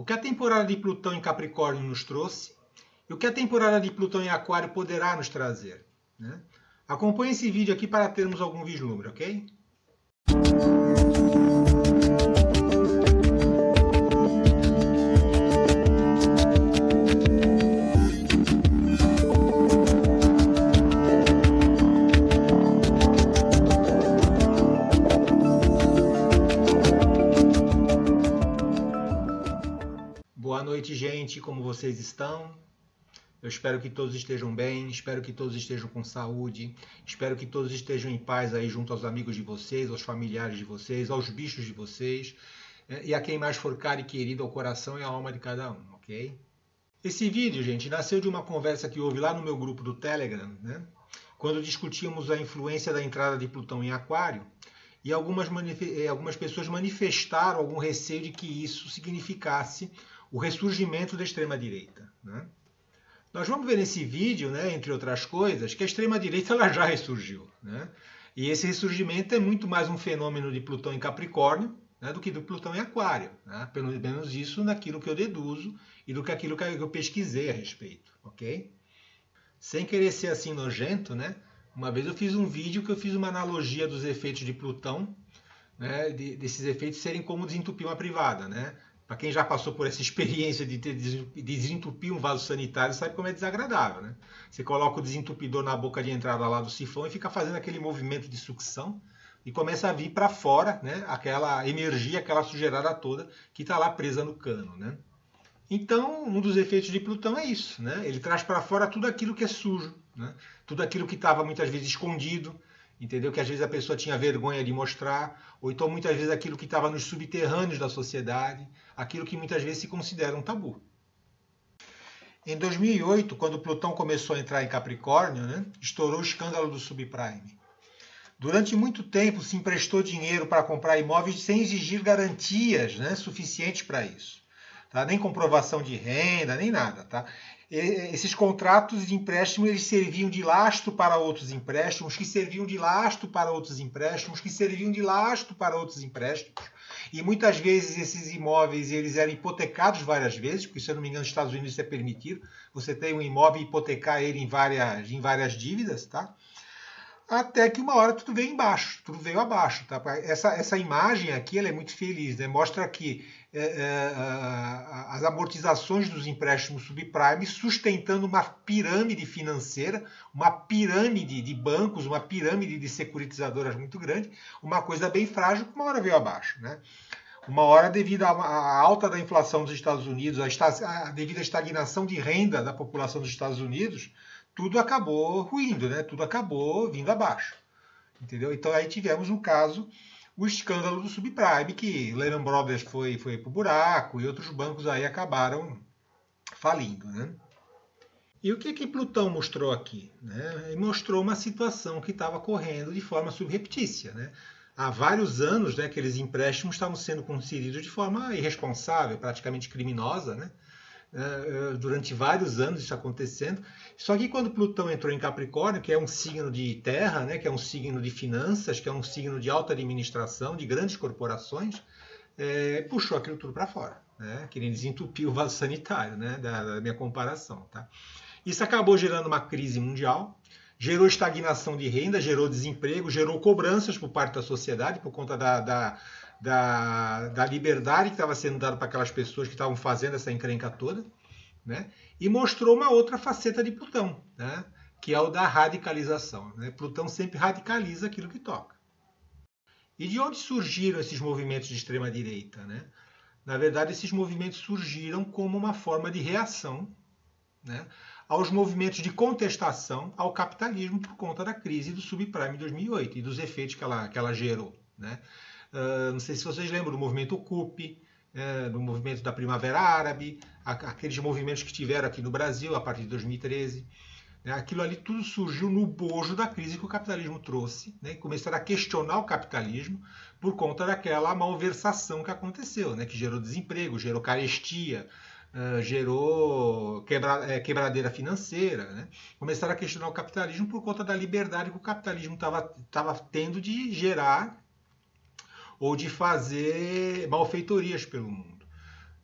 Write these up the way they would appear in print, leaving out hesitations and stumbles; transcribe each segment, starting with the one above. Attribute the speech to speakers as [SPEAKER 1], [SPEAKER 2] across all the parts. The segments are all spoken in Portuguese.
[SPEAKER 1] o que a temporada de Plutão em Capricórnio nos trouxe e o que a temporada de Plutão em Aquário poderá nos trazer, né? Acompanhe esse vídeo aqui para termos algum vislumbre, ok? Boa noite, gente. Como vocês estão? Eu espero que todos estejam bem, espero que todos estejam com saúde, espero que todos estejam em paz aí junto aos amigos de vocês, aos familiares de vocês, aos bichos de vocês, e a quem mais for caro e querido ao coração e à alma de cada um, ok? Esse vídeo, gente, nasceu de uma conversa que houve lá no meu grupo do Telegram, né? Quando discutíamos a influência da entrada de Plutão em Aquário, e algumas pessoas manifestaram algum receio de que isso significasse o ressurgimento da extrema-direita, né? Nós vamos ver nesse vídeo, né, entre outras coisas, que a extrema-direita ela já ressurgiu, né? E esse ressurgimento é muito mais um fenômeno de Plutão em Capricórnio, né, do que do Plutão em Aquário, né? Pelo menos isso naquilo que eu deduzo e do que aquilo que eu pesquisei a respeito, ok? Sem querer ser assim nojento, né? Uma vez eu fiz um vídeo que eu fiz uma analogia dos efeitos de Plutão, né, desses efeitos serem como desentupir uma privada, né? Para quem já passou por essa experiência de desentupir um vaso sanitário, sabe como é desagradável, né? Você coloca o desentupidor na boca de entrada lá do sifão e fica fazendo aquele movimento de sucção e começa a vir para fora, né, aquela energia, aquela sujeirada toda que está lá presa no cano, né? Então, um dos efeitos de Plutão é isso, né? Ele traz para fora tudo aquilo que é sujo, né? Tudo aquilo que estava muitas vezes escondido, entendeu? Que às vezes a pessoa tinha vergonha de mostrar, ou então muitas vezes aquilo que estava nos subterrâneos da sociedade, aquilo que muitas vezes se considera um tabu. Em 2008, quando Plutão começou a entrar em Capricórnio, né, estourou o escândalo do subprime. Durante muito tempo se emprestou dinheiro para comprar imóveis sem exigir garantias, né, suficientes para isso. Tá? Nem comprovação de renda, nem nada. Tá? Esses contratos de empréstimo eles serviam de lastro para outros empréstimos, que serviam de lastro para outros empréstimos, que serviam de lastro para outros empréstimos. E muitas vezes esses imóveis eles eram hipotecados várias vezes, porque se eu não me engano nos Estados Unidos isso é permitido. Você tem um imóvel e hipotecar ele em várias dívidas, tá? Até que uma hora tudo veio embaixo, tudo veio abaixo. Tá? Essa imagem aqui ela é muito feliz, né? Mostra que as amortizações dos empréstimos subprime sustentando uma pirâmide financeira, uma pirâmide de bancos, uma pirâmide de securitizadoras muito grande, uma coisa bem frágil que uma hora veio abaixo, né? Uma hora, devido à alta da inflação dos Estados Unidos, devido à estagnação de renda da população dos Estados Unidos, tudo acabou ruindo, né? Tudo acabou vindo abaixo, entendeu? Então aí tivemos um caso, o escândalo do subprime, que Lehman Brothers foi pro buraco e outros bancos aí acabaram falindo, né? E o que Plutão mostrou aqui? Né? Ele mostrou uma situação que estava correndo de forma subreptícia, né? Há vários anos, né, aqueles empréstimos estavam sendo concedidos de forma irresponsável, praticamente criminosa, né? Durante vários anos isso acontecendo. Só que quando Plutão entrou em Capricórnio, que é um signo de terra, né, que é um signo de finanças, que é um signo de alta administração, de grandes corporações, puxou aquilo tudo para fora, né, que nem desentupir o vaso sanitário, né, da minha comparação. Tá? Isso acabou gerando uma crise mundial, gerou estagnação de renda, gerou desemprego, gerou cobranças por parte da sociedade por conta da liberdade que estava sendo dada para aquelas pessoas que estavam fazendo essa encrenca toda, né? E mostrou uma outra faceta de Plutão, né? Que é o da radicalização. Né? Plutão sempre radicaliza aquilo que toca. E de onde surgiram esses movimentos de extrema-direita? Né? Na verdade, esses movimentos surgiram como uma forma de reação, né, aos movimentos de contestação ao capitalismo por conta da crise do subprime de 2008 e dos efeitos que ela gerou. Né? Não sei se vocês lembram do movimento Ocupe, do movimento da Primavera Árabe, aqueles movimentos que tiveram aqui no Brasil a partir de 2013. Né? Aquilo ali tudo surgiu no bojo da crise que o capitalismo trouxe, né? E começaram a questionar o capitalismo por conta daquela malversação que aconteceu, né? Que gerou desemprego, gerou carestia, gerou quebradeira financeira, né? Começaram a questionar o capitalismo por conta da liberdade que o capitalismo estava tendo de gerar ou de fazer malfeitorias pelo mundo,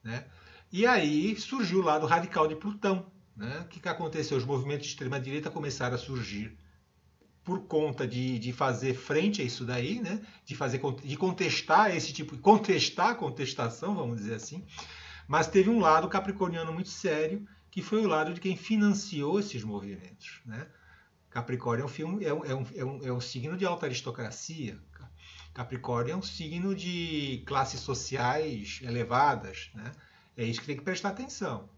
[SPEAKER 1] né? E aí surgiu o lado radical de Plutão. Né? O que aconteceu? Os movimentos de extrema-direita começaram a surgir por conta de fazer frente a isso daí, né? de contestar esse tipo, contestar a contestação, vamos dizer assim, mas teve um lado capricorniano muito sério, que foi o lado de quem financiou esses movimentos. Né? Capricórnio é um signo de alta aristocracia. Capricórnio é um signo de classes sociais elevadas. Né? É isso que tem que prestar atenção.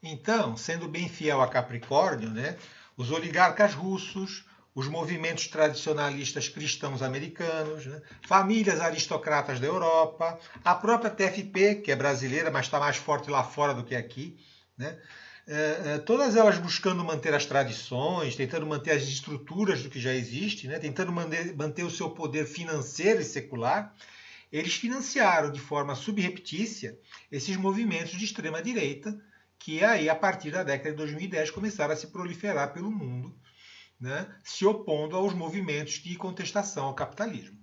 [SPEAKER 1] Então, sendo bem fiel a Capricórnio, né, os oligarcas russos, os movimentos tradicionalistas cristãos americanos, né, famílias aristocratas da Europa, a própria TFP, que é brasileira, mas está mais forte lá fora do que aqui, né, todas elas buscando manter as tradições, tentando manter as estruturas do que já existe, né, tentando manter o seu poder financeiro e secular, eles financiaram de forma subreptícia esses movimentos de extrema-direita, que aí, a partir da década de 2010, começaram a se proliferar pelo mundo, né, se opondo aos movimentos de contestação ao capitalismo.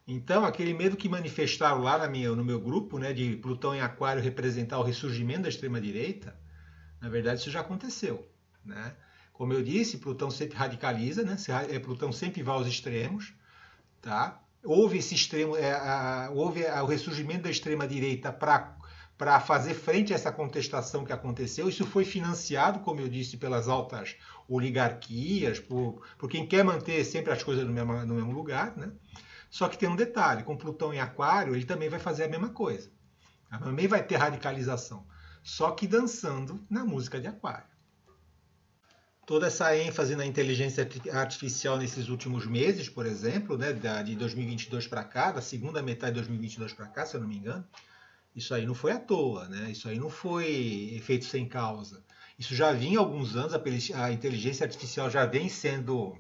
[SPEAKER 1] Então, aquele medo que manifestaram lá no meu grupo, né, de Plutão em Aquário representar o ressurgimento da extrema-direita, na verdade isso já aconteceu. Né? Como eu disse, Plutão sempre radicaliza, né? Plutão sempre vai aos extremos. Tá? Houve esse extremo, houve o ressurgimento da extrema-direita para fazer frente a essa contestação que aconteceu. Isso foi financiado, como eu disse, pelas altas oligarquias, por quem quer manter sempre as coisas no mesmo lugar. Né? Só que tem um detalhe, com Plutão em Aquário, ele também vai fazer a mesma coisa. Também vai ter radicalização, só que dançando na música de Aquário. Toda essa ênfase na inteligência artificial nesses últimos meses, por exemplo, né, de 2022 para cá, da segunda metade de 2022 para cá, se eu não me engano, isso aí não foi à toa, né? Isso aí não foi efeito sem causa. Isso já vinha há alguns anos, a inteligência artificial já vem sendo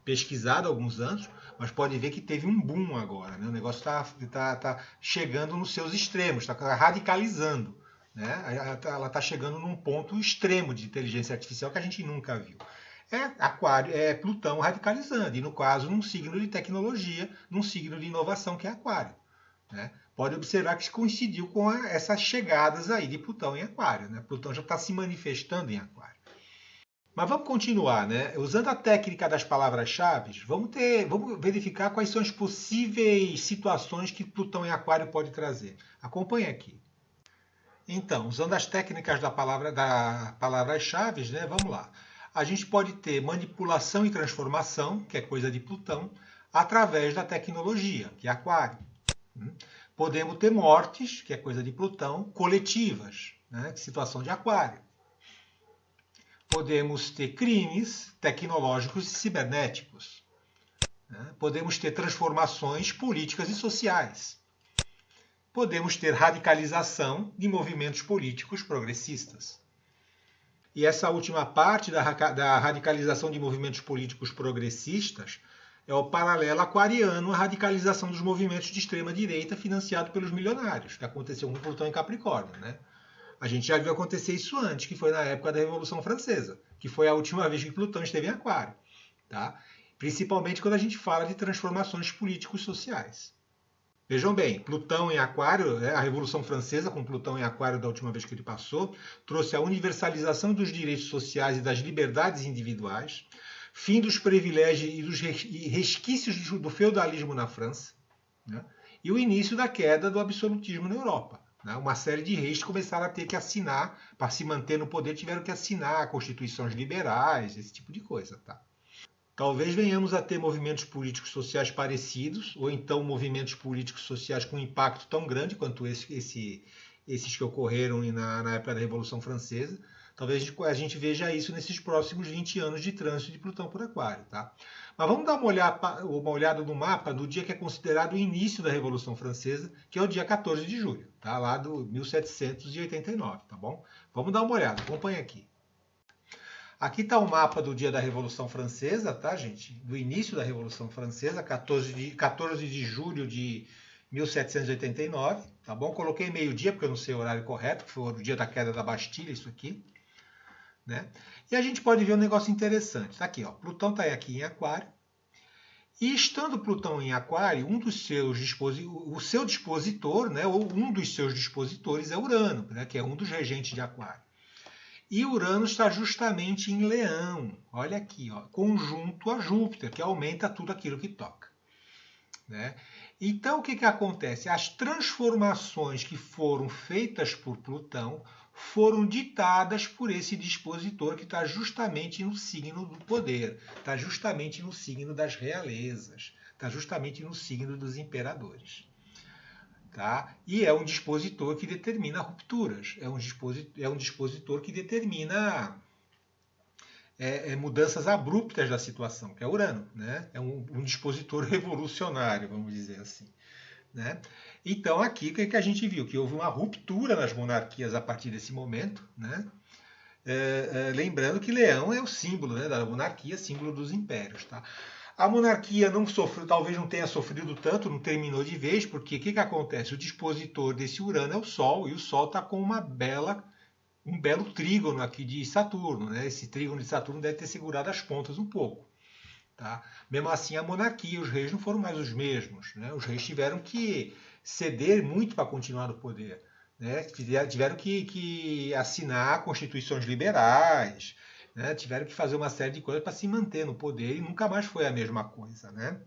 [SPEAKER 1] pesquisada há alguns anos, mas pode ver que teve um boom agora. Né? O negócio está chegando nos seus extremos, está radicalizando. Né? Ela está chegando num ponto extremo de inteligência artificial que a gente nunca viu. É Plutão radicalizando, e no caso, num signo de tecnologia, num signo de inovação que é Aquário. Né? Pode observar que coincidiu com essas chegadas aí de Plutão em Aquário. Né? Plutão já está se manifestando em Aquário. Mas vamos continuar, né? Usando a técnica das palavras-chave, vamos verificar quais são as possíveis situações que Plutão em Aquário pode trazer. Acompanhe aqui. Então, usando as técnicas da palavras-chave, né? Vamos lá. A gente pode ter manipulação e transformação, que é coisa de Plutão, através da tecnologia, que é Aquário. Podemos ter mortes, que é coisa de Plutão, coletivas, né? Que é situação de Aquário. Podemos ter crimes tecnológicos e cibernéticos. Né? Podemos ter transformações políticas e sociais. Podemos ter radicalização de movimentos políticos progressistas. E essa última parte da radicalização de movimentos políticos progressistas é o paralelo aquariano à radicalização dos movimentos de extrema-direita financiado pelos milionários, que aconteceu com Plutão em Capricórnio. Né? A gente já viu acontecer isso antes, que foi na época da Revolução Francesa, que foi a última vez que Plutão esteve em Aquário. Tá? Principalmente quando a gente fala de transformações políticos sociais. Vejam bem, Plutão em Aquário, a Revolução Francesa, com Plutão em Aquário da última vez que ele passou, trouxe a universalização dos direitos sociais e das liberdades individuais, fim dos privilégios e dos resquícios do feudalismo na França, né? E o início da queda do absolutismo na Europa. Uma série de reis começaram a ter que assinar, para se manter no poder, tiveram que assinar constituições liberais, esse tipo de coisa. Tá? Talvez venhamos a ter movimentos políticos sociais parecidos, ou então movimentos políticos sociais com impacto tão grande quanto esses que ocorreram na época da Revolução Francesa. Talvez a gente veja isso nesses próximos 20 anos de trânsito de Plutão por Aquário. Tá? Mas vamos dar uma olhada no mapa do dia que é considerado o início da Revolução Francesa, que é o dia 14 de julho, tá? Lá do 1789, tá bom? Vamos dar uma olhada, acompanha aqui. Aqui está o mapa do dia da Revolução Francesa, tá, gente? Do início da Revolução Francesa, 14 de julho de 1789, tá bom? Coloquei meio-dia, porque eu não sei o horário correto, que foi o dia da queda da Bastilha, isso aqui. Né? E a gente pode ver um negócio interessante. Tá aqui, ó. Plutão está aqui em Aquário. E estando Plutão em Aquário, o seu dispositor, né, ou um dos seus dispositores é Urano, né, que é um dos regentes de Aquário. E Urano está justamente em Leão, olha aqui, ó, conjunto a Júpiter, que aumenta tudo aquilo que toca. Né? Então, o que acontece? As transformações que foram feitas por Plutão foram ditadas por esse dispositor que está justamente no signo do poder, está justamente no signo das realezas, está justamente no signo dos imperadores. Tá? E é um dispositor que determina rupturas, é um dispositor que determina mudanças abruptas da situação, que é Urano, né? É um dispositor revolucionário, vamos dizer assim. Né? Então aqui o que a gente viu? Que houve uma ruptura nas monarquias a partir desse momento. Né? Lembrando que Leão é o símbolo, né, da monarquia, símbolo dos impérios. Tá? A monarquia não sofreu, talvez não tenha sofrido tanto, não terminou de vez, porque o que acontece? O dispositor desse Urano é o Sol, e o Sol está com um belo trígono aqui de Saturno. Né? Esse trígono de Saturno deve ter segurado as pontas um pouco. Tá? Mesmo assim, a monarquia, os reis não foram mais os mesmos. Né? Os reis tiveram que ceder muito para continuar no poder. Né? Tiveram que assinar constituições liberais, né? Tiveram que fazer uma série de coisas para se manter no poder e nunca mais foi a mesma coisa. Né?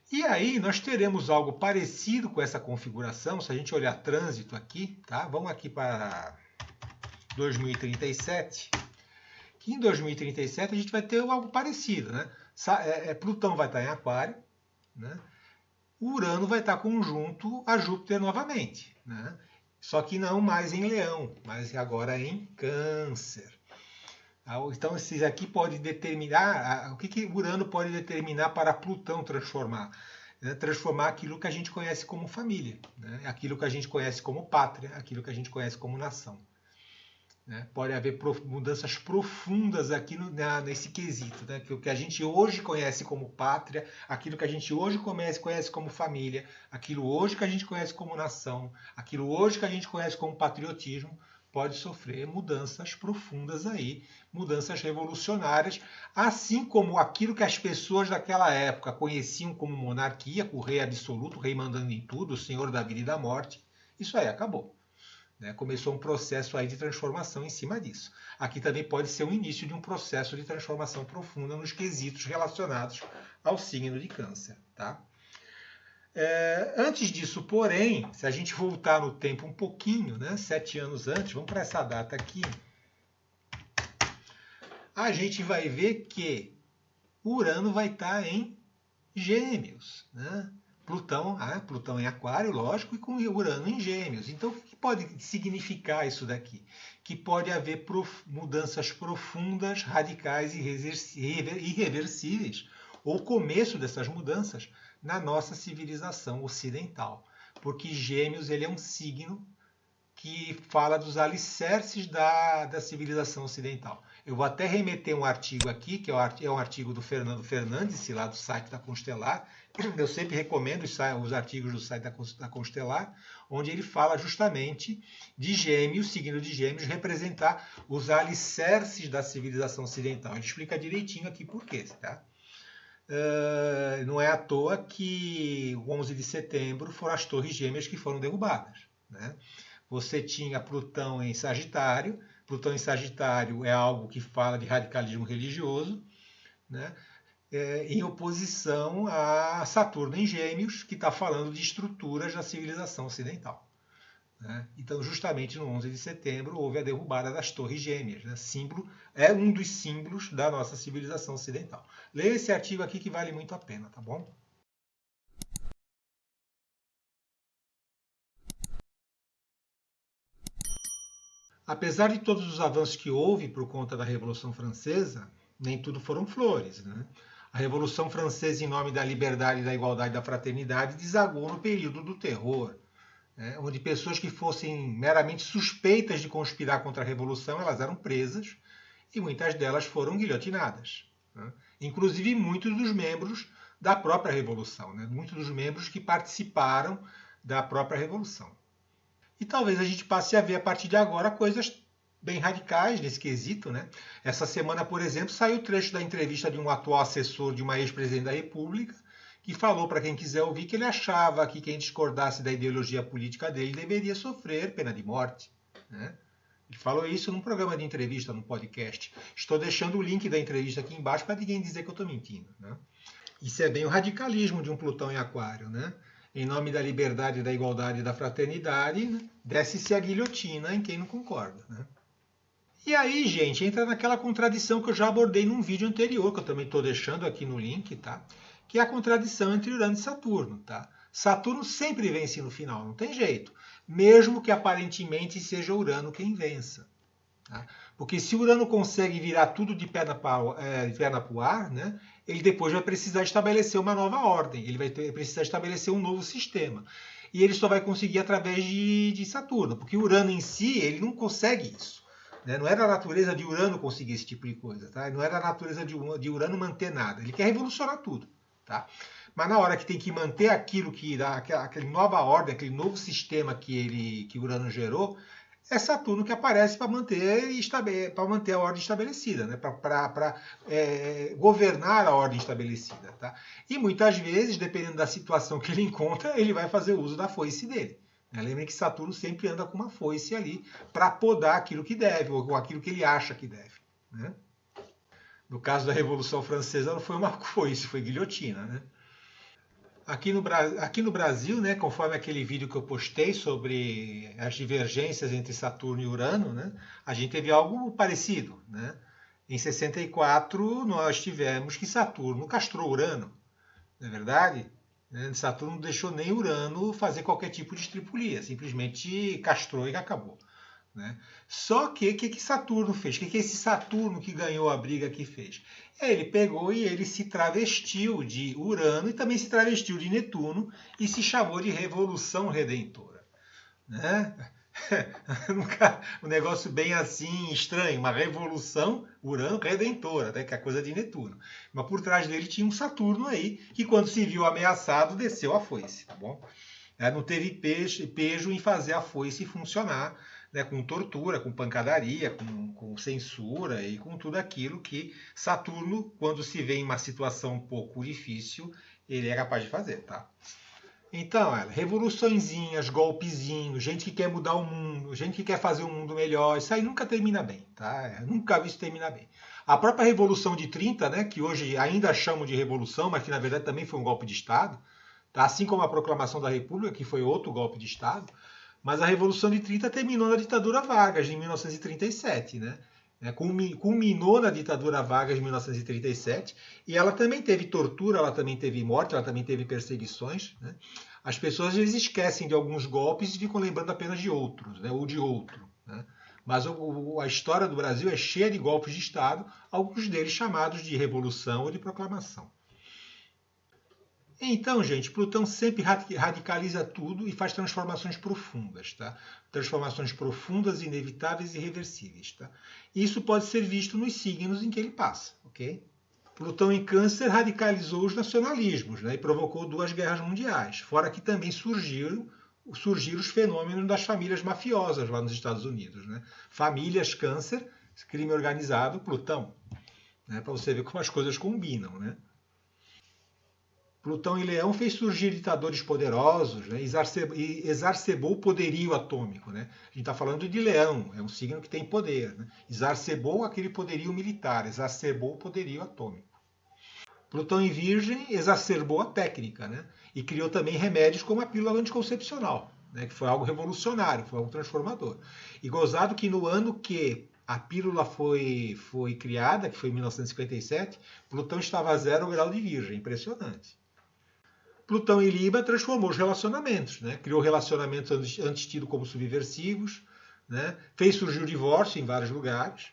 [SPEAKER 1] E aí nós teremos algo parecido com essa configuração, se a gente olhar trânsito aqui, tá? Vamos aqui para 2037. Que em 2037 a gente vai ter algo parecido. Né? Plutão vai estar em Aquário, né? Urano vai estar conjunto a Júpiter novamente. Né? Só que não mais em Leão, mas agora em Câncer. Então, esses aqui pode determinar, o que Urano pode determinar para Plutão transformar? Né? Transformar aquilo que a gente conhece como família, né? Aquilo que a gente conhece como pátria, aquilo que a gente conhece como nação. Né? Pode haver mudanças profundas aqui nesse quesito, né? Que o que a gente hoje conhece como pátria, aquilo que a gente hoje conhece como família, aquilo hoje que a gente conhece como nação, aquilo hoje que a gente conhece como patriotismo, pode sofrer mudanças profundas aí, mudanças revolucionárias, assim como aquilo que as pessoas daquela época conheciam como monarquia, com o rei absoluto, o rei mandando em tudo, o senhor da vida e da morte, isso aí acabou. Né? Começou um processo aí de transformação em cima disso. Aqui também pode ser o início de um processo de transformação profunda nos quesitos relacionados ao signo de Câncer. Tá? Antes disso, porém, se a gente voltar no tempo um pouquinho, né, 7 anos antes, vamos para essa data aqui, a gente vai ver que Urano vai estar em Gêmeos. Né? Plutão em Aquário, lógico, e com Urano em Gêmeos. Então, o que pode significar isso daqui? Que pode haver mudanças profundas, radicais e irreversíveis, ou começo dessas mudanças na nossa civilização ocidental. Porque Gêmeos ele é um signo que fala dos alicerces da civilização ocidental. Eu vou até remeter um artigo aqui, que é um artigo do Fernando Fernandes, lá do site da Constelar. Eu sempre recomendo os artigos do site da Constelar, onde ele fala justamente de Gêmeos, signo de Gêmeos, representar os alicerces da civilização ocidental. Ele explica direitinho aqui por quê. Tá? Não é à toa que o 11 de setembro foram as Torres Gêmeas que foram derrubadas. Né? Você tinha Plutão em Sagitário. Plutão em Sagitário é algo que fala de radicalismo religioso, né? Em oposição a Saturno em Gêmeos, que está falando de estruturas da civilização ocidental. Né? Então, justamente no 11 de setembro, houve a derrubada das Torres Gêmeas. Né? É um dos símbolos da nossa civilização ocidental. Leia esse artigo aqui que vale muito a pena, tá bom? Apesar de todos os avanços que houve por conta da Revolução Francesa, nem tudo foram flores. Né? A Revolução Francesa, em nome da liberdade, da igualdade e da fraternidade, desagou no período do terror, né? Onde pessoas que fossem meramente suspeitas de conspirar contra a Revolução, elas eram presas e muitas delas foram guilhotinadas. Né? Inclusive muitos dos membros da própria Revolução, né? Muitos dos membros que participaram da própria Revolução. E talvez a gente passe a ver a partir de agora coisas bem radicais nesse quesito, né? Essa semana, por exemplo, saiu o trecho da entrevista de um atual assessor de uma ex-presidente da República, que falou para quem quiser ouvir que ele achava que quem discordasse da ideologia política dele deveria sofrer pena de morte, né? Ele falou isso num programa de entrevista, num podcast. Estou deixando o link da entrevista aqui embaixo para ninguém dizer que eu estou mentindo, né? Isso é bem o radicalismo de um Plutão em Aquário, né? Em nome da liberdade, da igualdade e da fraternidade, né? Desce-se a guilhotina em quem não concorda, né? E aí, gente, entra naquela contradição que eu já abordei num vídeo anterior, que eu também estou deixando aqui no link, tá? Que é a contradição entre Urano e Saturno, tá? Saturno sempre vence no final, não tem jeito. Mesmo que aparentemente seja Urano quem vença. Tá? Porque se Urano consegue virar tudo de perna para o ar, né, ele depois vai precisar estabelecer uma nova ordem, ele vai precisar estabelecer um novo sistema. E ele só vai conseguir através de Saturno, porque Urano em si, ele não consegue isso. Né? Não era a natureza de Urano conseguir esse tipo de coisa, tá? Não era a natureza de Urano manter nada. Ele quer revolucionar tudo. Tá? Mas na hora que tem que manter aquilo que dá aquela nova ordem, aquele novo sistema que Urano gerou, é Saturno que aparece para manter a ordem estabelecida, né? Para governar a ordem estabelecida. Tá? E muitas vezes, dependendo da situação que ele encontra, ele vai fazer uso da foice dele. Né? Lembrem que Saturno sempre anda com uma foice ali para podar aquilo que deve, ou aquilo que ele acha que deve. Né? No caso da Revolução Francesa, não foi uma foice, foi guilhotina. Né? Aqui no Brasil, né, conforme aquele vídeo que eu postei sobre as divergências entre Saturno e Urano, né, a gente teve algo parecido. Né? Em 64, nós tivemos que Saturno castrou Urano, não é verdade? Saturno não deixou nem Urano fazer qualquer tipo de estripulia, simplesmente castrou e acabou. Né? Só que o que Saturno fez? O que esse Saturno que ganhou a briga que fez? Ele pegou e ele se travestiu de Urano e também se travestiu de Netuno e se chamou de Revolução Redentora. Né? Um negócio bem assim estranho, uma revolução Urano redentora, né? Que é a coisa de Netuno. Mas por trás dele tinha um Saturno aí que quando se viu ameaçado desceu a foice, tá bom? Não teve pejo em fazer a foice funcionar, né, com tortura, com pancadaria, com censura e com tudo aquilo que Saturno, quando se vê em uma situação um pouco difícil, ele é capaz de fazer, tá? Então, revoluçõezinhas, golpezinhos, gente que quer mudar o mundo, gente que quer fazer um mundo melhor, isso aí nunca termina bem, tá? Eu nunca vi isso terminar bem. A própria Revolução de 30, né, que hoje ainda chamam de revolução, mas que na verdade também foi um golpe de Estado, tá? Assim como a Proclamação da República, que foi outro golpe de Estado, mas a Revolução de 30 terminou na ditadura Vargas, em 1937, né? Culminou na ditadura Vargas em 1937 e ela também teve tortura, ela também teve morte, ela também teve perseguições. Né? As pessoas às vezes esquecem de alguns golpes e ficam lembrando apenas de outros, né? Ou de outro. Né? Mas a história do Brasil é cheia de golpes de Estado, alguns deles chamados de revolução ou de proclamação. Então, gente, Plutão sempre radicaliza tudo e faz transformações profundas, tá? Transformações profundas, inevitáveis e irreversíveis, tá? Isso pode ser visto nos signos em que ele passa, ok? Plutão em Câncer radicalizou os nacionalismos, né? E provocou 2 guerras mundiais, fora que também surgiram os fenômenos das famílias mafiosas lá nos Estados Unidos, né? Famílias Câncer, crime organizado, Plutão, né? Para você ver como as coisas combinam, né? Plutão em Leão fez surgir ditadores poderosos, né? Exacerbou o poderio atômico. Né? A gente está falando de Leão, é um signo que tem poder. Né? Exacerbou aquele poderio militar, exacerbou o poderio atômico. Plutão em Virgem exacerbou a técnica, né? E criou também remédios como a pílula anticoncepcional, né? Que foi algo revolucionário, foi algo transformador. E gozado que no ano que a pílula foi criada, que foi em 1957, Plutão estava a 0 grau de Virgem, impressionante. Plutão em Libra transformou os relacionamentos, né? Criou relacionamentos antes tidos como subversivos, né? Fez surgir o divórcio em vários lugares,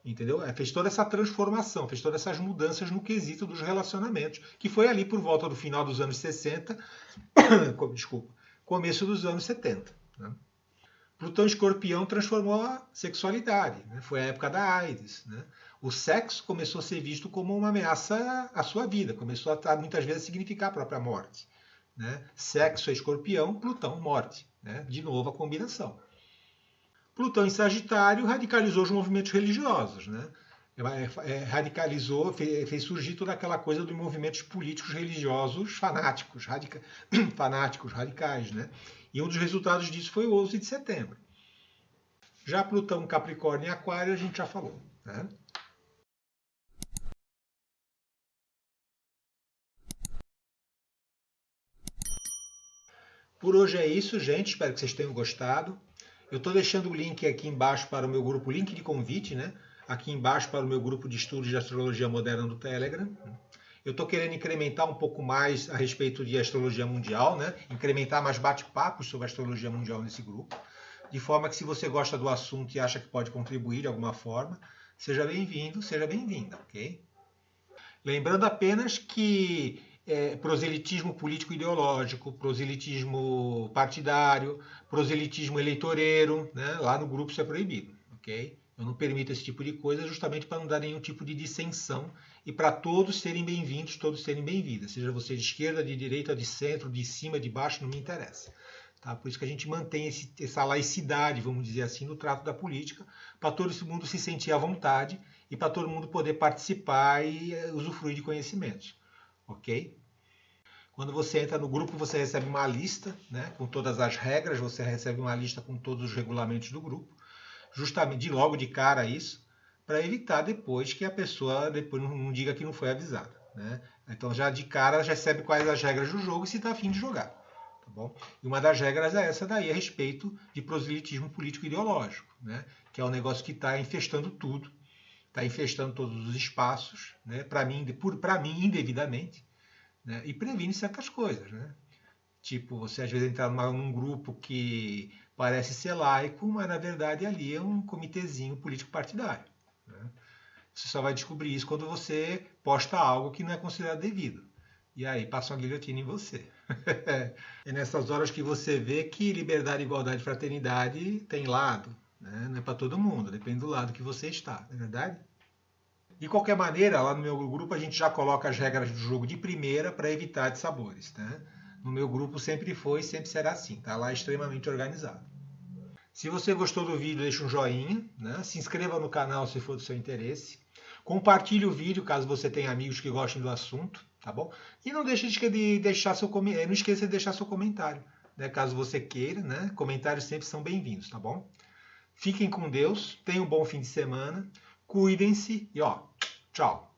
[SPEAKER 1] entendeu? Fez toda essa transformação, fez todas essas mudanças no quesito dos relacionamentos, que foi ali por volta do final dos anos 60, desculpa, começo dos anos 70. Né? Plutão em Escorpião transformou a sexualidade, né? Foi a época da AIDS, né? O sexo começou a ser visto como uma ameaça à sua vida, começou a muitas vezes significar a própria morte. Né? Sexo é Escorpião, Plutão, morte. Né? De novo a combinação. Plutão em Sagitário radicalizou os movimentos religiosos, né? Radicalizou, fez surgir toda aquela coisa dos movimentos políticos religiosos fanáticos, fanáticos, radicais, né? E um dos resultados disso foi o 11 de setembro. Já Plutão, Capricórnio e Aquário a gente já falou, né? Por hoje é isso, gente. Espero que vocês tenham gostado. Eu estou deixando o link aqui embaixo para o meu grupo, link de convite, né? Aqui embaixo para o meu grupo de estudos de astrologia moderna do Telegram. Eu estou querendo incrementar um pouco mais a respeito de astrologia mundial, né? Incrementar mais bate-papos sobre astrologia mundial nesse grupo. De forma que se você gosta do assunto e acha que pode contribuir de alguma forma, seja bem-vindo, seja bem-vinda, ok? Lembrando apenas que proselitismo político-ideológico, proselitismo partidário, proselitismo eleitoreiro, né? Lá no grupo isso é proibido, ok? Eu não permito esse tipo de coisa justamente para não dar nenhum tipo de dissensão e para todos serem bem-vindos, todos serem bem-vindas. Seja você de esquerda, de direita, de centro, de cima, de baixo, não me interessa. Tá? Por isso que a gente mantém essa laicidade, vamos dizer assim, no trato da política, para todo mundo se sentir à vontade e para todo mundo poder participar e usufruir de conhecimentos. Ok? Quando você entra no grupo, você recebe uma lista, né, com todas as regras, você recebe uma lista com todos os regulamentos do grupo, justamente logo de cara isso, para evitar depois que a pessoa depois não diga que não foi avisada. Né? Então já de cara já recebe quais as regras do jogo e se está afim de jogar. Tá bom? E uma das regras é essa daí, a respeito de proselitismo político ideológico, né? Que é um negócio que está infestando tudo, está infestando todos os espaços, né? Para mim, indevidamente, né? E previne certas coisas, né? Tipo, você às vezes entrar num grupo que parece ser laico, mas na verdade ali é um comitêzinho político partidário. Né? Você só vai descobrir isso quando você posta algo que não é considerado devido. E aí passa uma guilhotina em você. É nessas horas que você vê que liberdade, igualdade e fraternidade tem lado. Né? Não é para todo mundo, depende do lado que você está, não é verdade? De qualquer maneira, lá no meu grupo a gente já coloca as regras do jogo de primeira para evitar dissabores. Né? No meu grupo sempre foi e sempre será assim. Está lá extremamente organizado. Se você gostou do vídeo, deixa um joinha. Né? Se inscreva no canal se for do seu interesse. Compartilhe o vídeo caso você tenha amigos que gostem do assunto. Tá bom? E não deixe de deixar não esqueça de deixar seu comentário. Né? Caso você queira, né? Comentários sempre são bem-vindos, tá bom? Fiquem com Deus, tenham um bom fim de semana, cuidem-se e ó, tchau!